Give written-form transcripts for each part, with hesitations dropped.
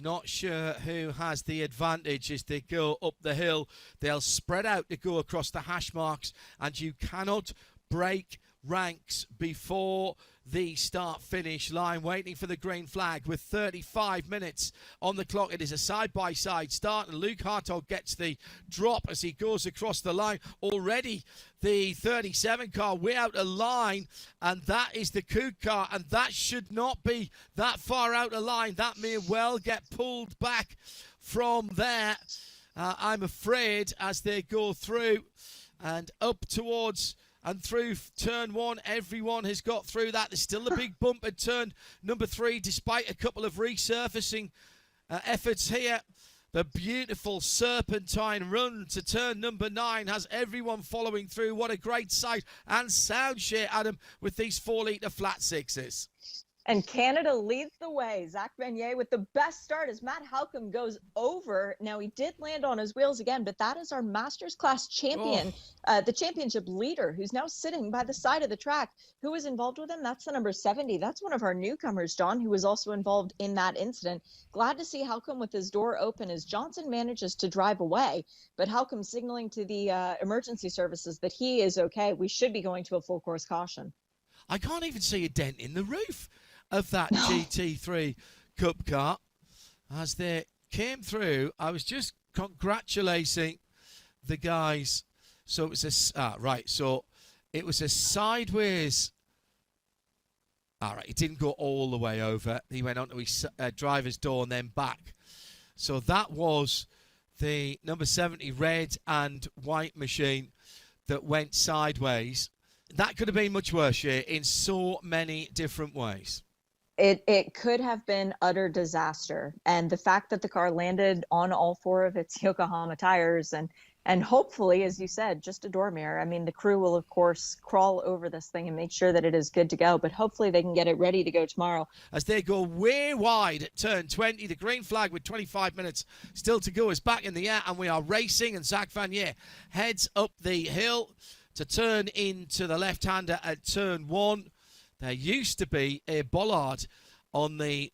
Not sure who has the advantage as they go up the hill. They'll spread out to go across the hash marks, and you cannot break ranks before the start-finish line, waiting for the green flag with 35 minutes on the clock. It is a side-by-side start, and Luke Hartog gets the drop as he goes across the line. Already the 37 car way out of line, and that is the Coupe car, and that should not be that far out of line. That may well get pulled back from there, I'm afraid, as they go through and up towards and through turn one. Everyone has got through that. There's still a big bump at turn number 3, despite a couple of resurfacing efforts here. The beautiful serpentine run to turn number 9 has everyone following through. What a great sight and sound share, Adam, with these 4-litre flat sixes. And Canada leads the way. Zach Vanier with the best start as Matt Halcomb goes over. Now, he did land on his wheels again, but that is our Masters class champion, the championship leader, who's now sitting by the side of the track. Who was involved with him? That's the number 70. That's one of our newcomers, John, who was also involved in that incident. Glad to see Halcomb with his door open as Johnson manages to drive away, but Halcomb signaling to the emergency services that he is okay. We should be going to a full course caution. I can't even see a dent in the roof of that GT3 Cup car as they came through. I was just congratulating the guys. So it was so it was a sideways. All right, it didn't go all the way over. He went onto his driver's door and then back. So that was the number 70 red and white machine that went sideways. That could have been much worse here in so many different ways. It could have been utter disaster. And the fact that the car landed on all 4 of its Yokohama tires and hopefully, as you said, just a door mirror. I mean, the crew will, of course, crawl over this thing and make sure that it is good to go. But hopefully they can get it ready to go tomorrow. As they go way wide at turn 20, the green flag with 25 minutes still to go is back in the air, and we are racing. And Zach Vanier heads up the hill to turn into the left-hander at turn 1. There used to be a bollard on the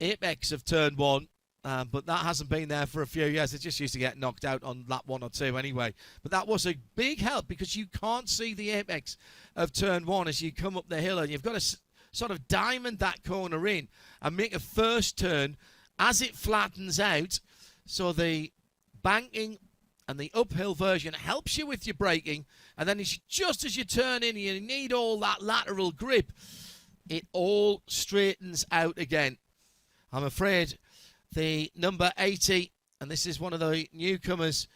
apex of turn 1, but that hasn't been there for a few years. It just used to get knocked out on lap 1 or 2 anyway. But that was a big help because you can't see the apex of turn 1 as you come up the hill, and you've got to sort of diamond that corner in and make a first turn as it flattens out. So the banking and the uphill version helps you with your braking, and then it's just as you turn in, you need all that lateral grip. It all straightens out again. I'm afraid the number 80, and this is one of the newcomers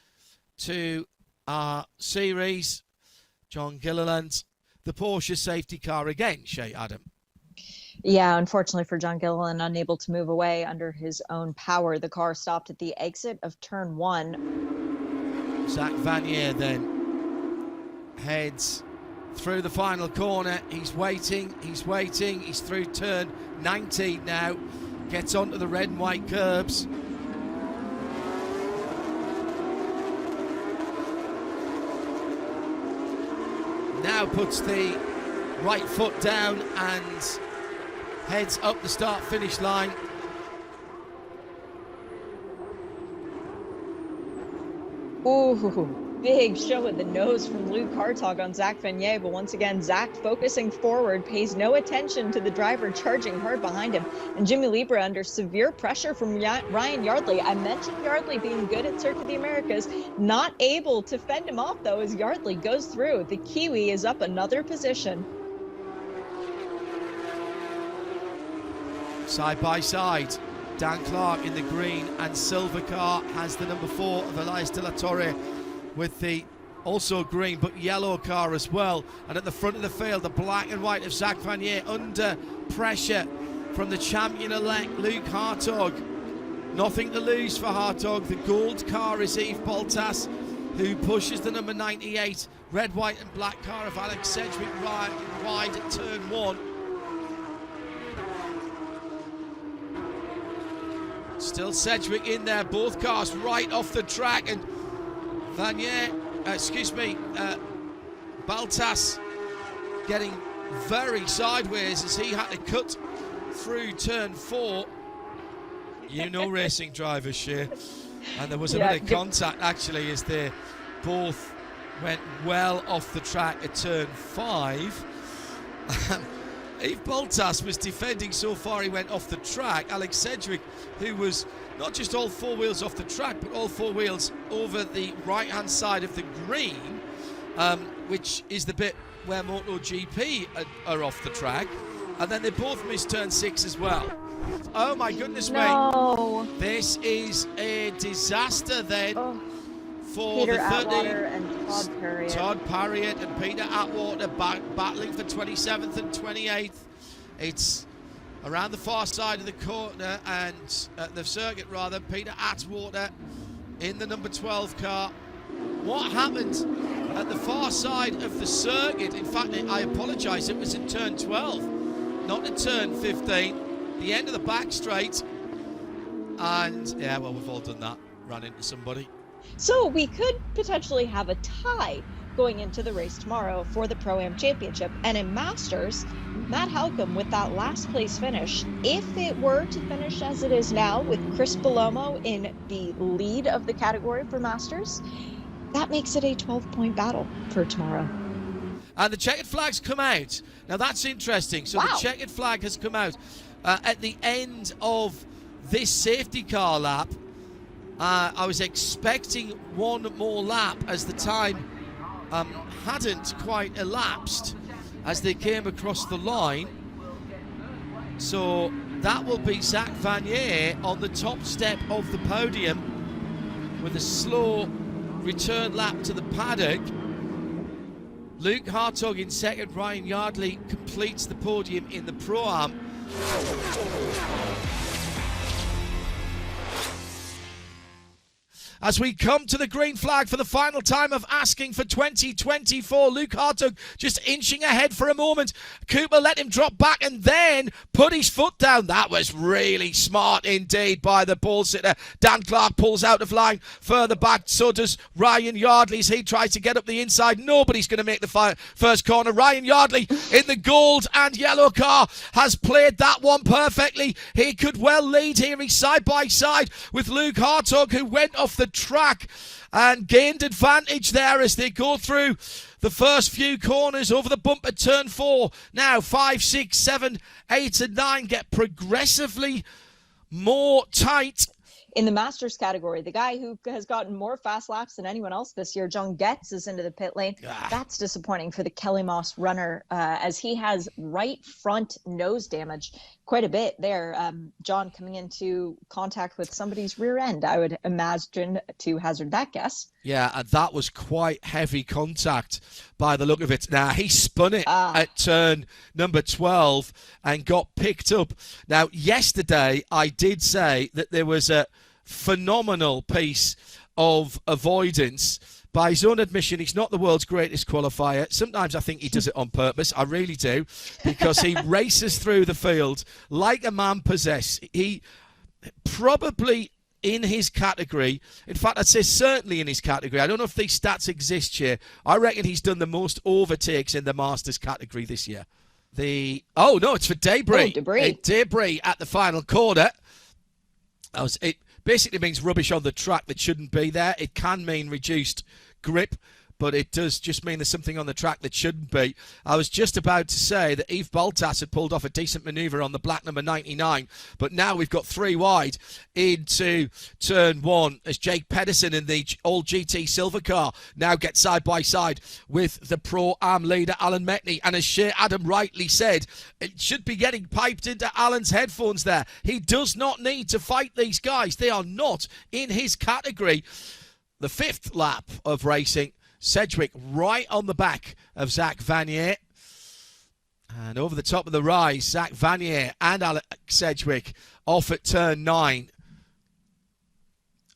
to our series, John Gilliland, the Porsche safety car again, Shay Adam. Yeah, unfortunately for John Gilliland, unable to move away under his own power. The car stopped at the exit of turn 1. Zach Vanier then heads through the final corner. He's waiting. He's through turn 19 now. Gets onto the red and white curbs. Now puts the right foot down and heads up the start-finish line. Ooh, big show at the nose from Luke Hartog on Zach Vanier, but once again, Zach focusing forward, pays no attention to the driver charging hard behind him. And Jimmy Libra under severe pressure from Ryan Yardley. I mentioned Yardley being good at Circuit of the Americas, not able to fend him off though as Yardley goes through. The Kiwi is up another position. Side by side, Dan Clark in the green and silver car has the number 4 of Elias de la Torre with the also green but yellow car as well. And at the front of the field, the black and white of Zach Vanier under pressure from the champion-elect Luke Hartog. Nothing to lose for Hartog. The gold car is Yves Baltas, who pushes the number 98 red, white and black car of Alex Sedgwick wide at turn 1. Still Sedgwick in there, both cars right off the track, and Baltas getting very sideways as he had to cut through turn 4. You know racing drivers, Shay. And there was a bit of contact, actually, as they both went well off the track at turn 5. Yves Bottas was defending so far he went off the track. Alex Sedgwick, who was not just all 4 wheels off the track, but all 4 wheels over the right-hand side of the green, which is the bit where MotoGP are off the track. And then they both missed turn 6 as well. Oh my goodness me. This is a disaster then for Peter the 30. Atwater and Todd Parriott. Todd Parriott and Peter Atwater battling for 27th and 28th. It's around the far side of the corner and the circuit rather. Peter Atwater in the number 12 car. What happened at the far side of the circuit? In fact, I apologise, it was in turn 12, not in turn 15. The end of the back straight, and yeah, well, we've all done that, ran into somebody. So we could potentially have a tie going into the race tomorrow for the Pro-Am Championship. And in Masters, Matt Halcomb with that last place finish, if it were to finish as it is now with Chris Belomo in the lead of the category for Masters, that makes it a 12-point battle for tomorrow. And the checkered flag's come out. Now that's interesting. So the checkered flag has come out. At the end of this safety car lap, I was expecting one more lap as the time hadn't quite elapsed as they came across the line. So that will be Zak Vanier on the top step of the podium with a slow return lap to the paddock. Luke Hartog in second, Ryan Yardley completes the podium in the Pro-Am. As we come to the green flag for the final time of asking for 2024, Luke Hartog just inching ahead for a moment. Cooper let him drop back and then put his foot down. That was really smart indeed by the ball sitter. Dan Clark pulls out of line further back. So does Ryan Yardley as he tries to get up the inside. Nobody's going to make the first corner. Ryan Yardley in the gold and yellow car has played that one perfectly. He could well lead here. He's side by side with Luke Hartog, who went off the track and gained advantage there as they go through the first few corners over the bump at turn 4. Now 5, 6, 7, 8 and 9 get progressively more tight. In the Masters category, the guy who has gotten more fast laps than anyone else this year, John Getz, is into the pit lane. That's disappointing for the Kelly Moss runner as he has right front nose damage quite a bit there. John coming into contact with somebody's rear end, I would imagine, to hazard that guess. Yeah, and that was quite heavy contact by the look of it. Now, he spun it at turn number 12 and got picked up. Now, yesterday, I did say that there was a phenomenal piece of avoidance. By his own admission, he's not the world's greatest qualifier. Sometimes I think he does it on purpose. I really do, because he races through the field like a man possessed. He probably in his category, in fact, I'd say certainly in his category. I don't know if these stats exist here. I reckon he's done the most overtakes in the Masters category this year. It's for Debris. Debris at the final corner. It basically means rubbish on the track that shouldn't be there. It can mean reduced grip, but it does just mean there's something on the track that shouldn't be. I was just about to say that Yves Bottas had pulled off a decent manoeuvre on the black number 99, but now we've got 3 wide into turn 1 as Jake Pedersen in the old GT silver car now gets side by side with the Pro-Am leader Alan Metney. And as Shea Adam rightly said, it should be getting piped into Alan's headphones there. He does not need to fight these guys. They are not in his category. The 5th lap of racing, Sedgwick right on the back of Zak Vanier. And over the top of the rise, Zak Vanier and Alex Sedgwick off at turn 9.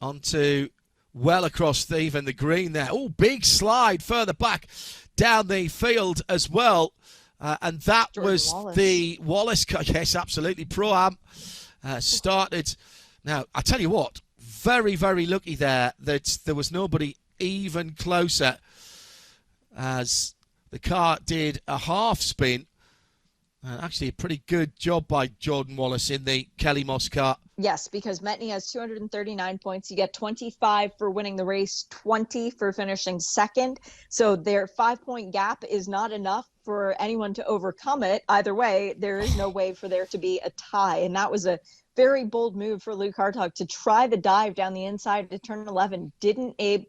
Onto well across even the green there. Oh, big slide further back down the field as well. And that Jordan was Wallace. The Wallace car. Yes, absolutely. Pro-Am started. Now, I tell you what, very, very lucky there that there was nobody even closer as the car did a half spin. Actually, a pretty good job by Jordan Wallace in the Kelly Moss car. Yes, because Metney has 239 points. You get 25 for winning the race, 20 for finishing second. So their 5-point gap is not enough for anyone to overcome it. Either way, there is no way for there to be a tie. And that was a very bold move for Luke Hartog to try the dive down the inside to turn 11.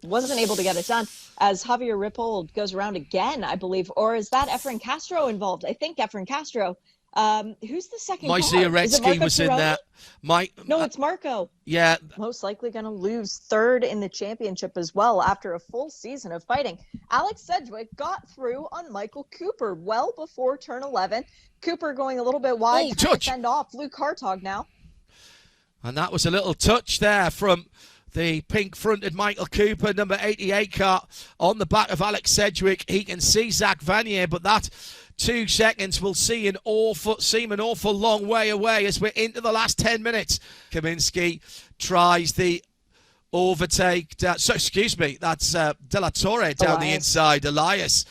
Wasn't able to get it done, as Javier Ripoll goes around again, I believe. Or is that Efren Castro involved? I think Efren Castro. Who's the second car? Retsky was in that. No, it's Marco. Yeah. Most likely going to lose third in the championship as well after a full season of fighting. Alex Sedgwick got through on Michael Cooper well before turn 11. Cooper going a little bit wide, trying to fend off Luke Hartog now. And that was a little touch there from the pink-fronted Michael Cooper, number 88 car, on the back of Alex Sedgwick. He can see Zach Vanier, but that 2 seconds will seem an awful long way away as we're into the last 10 minutes. Kaminsky tries the overtake. That's De La Torre down the inside. Elias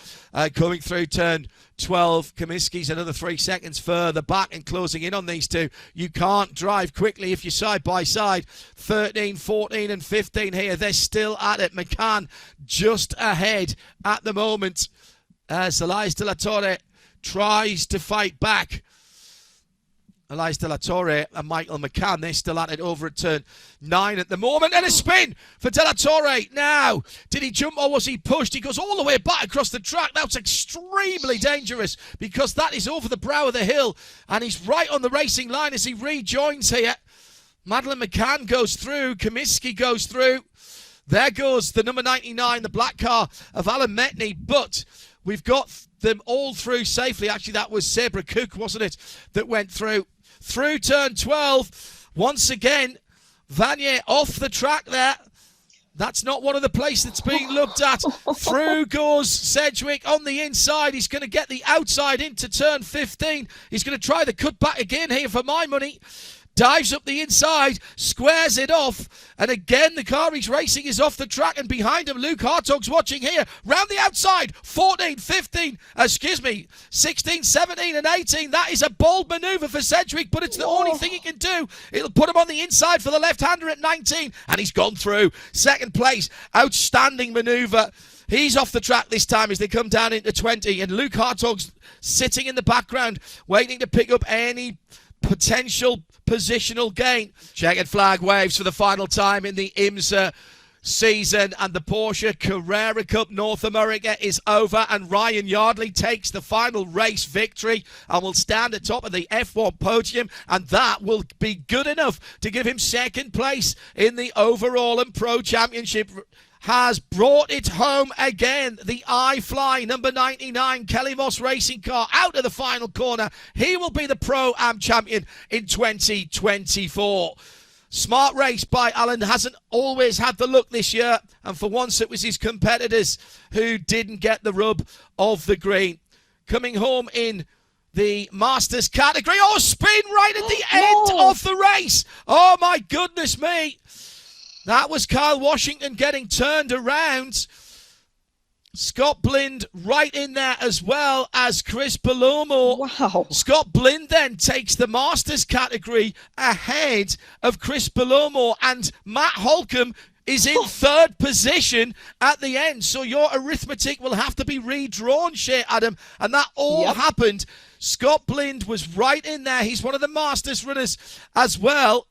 coming through turn 12. Kaminsky's another 3 seconds further back and closing in on these two. You can't drive quickly if you're side by side. 13, 14 and 15 here. They're still at it. McCann just ahead at the moment as Elias De La Torre tries to fight back. Elias De La Torre and Michael McCann, they're still at it over at turn 9 at the moment. And a spin for De La Torre. Now, did he jump or was he pushed? He goes all the way back across the track. That's extremely dangerous because that is over the brow of the hill. And he's right on the racing line as he rejoins here. Madeleine McCann goes through. Kaminsky goes through. There goes the number 99, the black car of Alan Metney. But we've got them all through safely. Actually, that was Sabra Cook, wasn't it, that went through turn 12. Once again, Vanier off the track there. That's not one of the places that's being looked at. Through goes Sedgwick on the inside. He's going to get the outside into turn 15. He's going to try the cut back again here for my money. Dives up the inside, squares it off, and again the car he's racing is off the track, and behind him Luke Hartog's watching here. Round the outside, 14, 15, 16, 17 and 18. That is a bold manoeuvre for Sedgwick, but it's the only thing he can do. It'll put him on the inside for the left-hander at 19, and he's gone through. Second place, outstanding manoeuvre. He's off the track this time as they come down into 20, and Luke Hartog's sitting in the background, waiting to pick up any potential positional gain. Checkered flag waves for the final time in the IMSA season, and the Porsche Carrera Cup North America is over, and Ryan Yardley takes the final race victory and will stand atop of the F1 podium, and that will be good enough to give him second place in the overall and pro championship. Has brought it home again. The iFly number 99 Kelly Moss racing car out of the final corner. He will be the Pro-Am champion in 2024. Smart race by Alan. Hasn't always had the luck this year, and for once it was his competitors who didn't get the rub of the green. Coming home in the Masters category. Oh, spin right at the end of the race. Oh my goodness me. That was Kyle Washington getting turned around. Scott Blind right in there as well as Chris Palomo. Wow. Scott Blind then takes the Masters category ahead of Chris Palomo, and Matt Holcomb is in third position at the end. So your arithmetic will have to be redrawn, Shea Adam. And that all happened. Scott Blind was right in there. He's one of the Masters runners as well.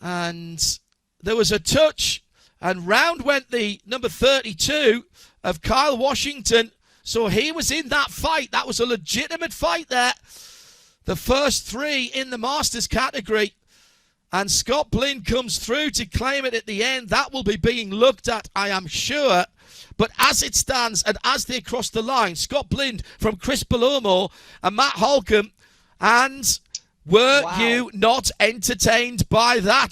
And there was a touch, and round went the number 32 of Kyle Washington. So he was in that fight. That was a legitimate fight there. The first three in the Masters category. And Scott Blind comes through to claim it at the end. That will be being looked at, I am sure. But as it stands, and as they cross the line, Scott Blind from Chris Palomo and Matt Holcomb. And were you not entertained by that?